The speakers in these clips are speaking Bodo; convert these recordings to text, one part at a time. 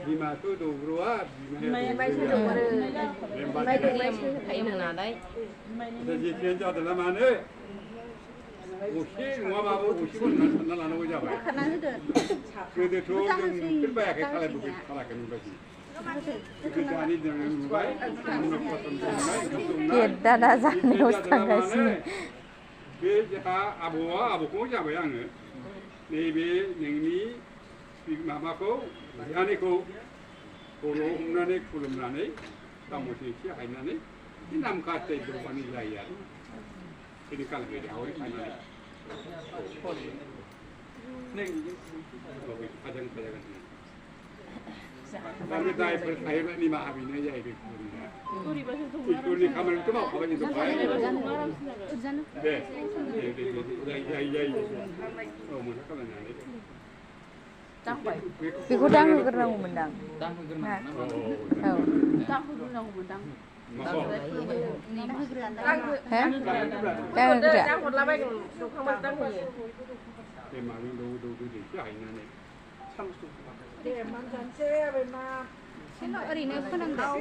Bimaipwr doupwibai Bimaipwr thấy onnanwi đấy. Jadi kerja dalam mana? Usia ngapa baru usia pun nak nak jabai. Kerja tu yang terbaik kalau bukan kalau kami bagi. Kerja ni jangan baik. Kita dah sana ustaz kasi. Kerja abu ko jabai ang. Ni mama ko, yani ko, kalau onnanwi onnanwi, tamu sih hari ni nam kata itu pani layar. Ini kalau beda awak mana? Ni, ajang. Kami dah percaya ni mah habis ni jadi itu. Itu ni kamera itu mau apa ni tu? Ya. Oh, mana kamera ni? Biku dang kerana umendang. Đang hơi gần mặt nó. Đang hơi gần umendang. Hả? Đang kerja. Đang một là bay đủ không bao đang hồi. Memang dulu di China ni. Để mang chân xe về mà. Cái loại ở đây nó có năng đau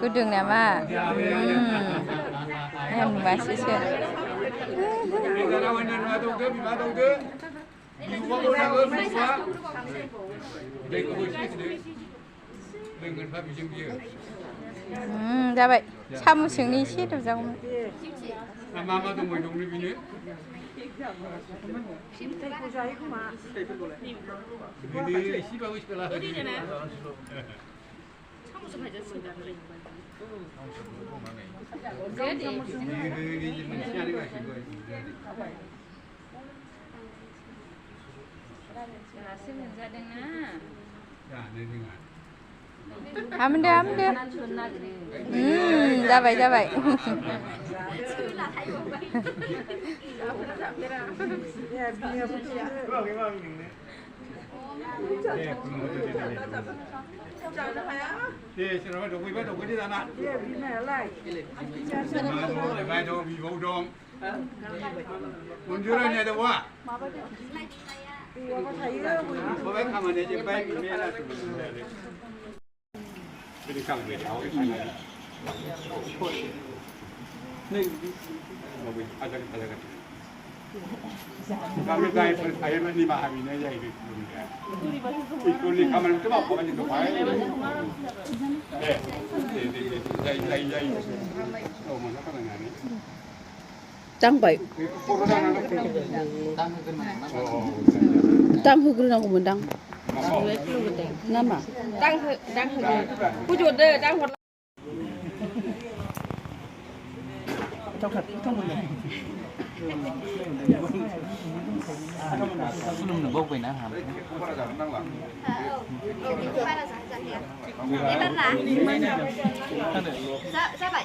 Ku deng nama. Em masih sih. Kita lawan yang tu ke, bila tu ke. Dua orang ke, dua. Dengan kursi tu, dengan apa macam dia. Dah baik. Kamu sini sih tu jauh. Mama tu mau dong ni bini. Bini si bagus sekolah. Amda. Dah baik. Thế nó đâu biết đâu có đi ra nè. Lại vai đâu bị vô trong. Muốn chưa ra nhà đâu à? Có bé cầm này chỉ bay bị mẹ là. Đi cầm về cháu cái này. Nih, mau ada. Kami dah percaya ni mah habis ni jadi itu. Itu ni kamera tu apa macam tu? Jai. Oh mana kan ni? Đang vậy. Đang hơi gần umendang. Nama. Đang hơi. Ku chuột đây đang hoạt. Belum nembok về nãy hàm. Em bắt là. Dạ vậy.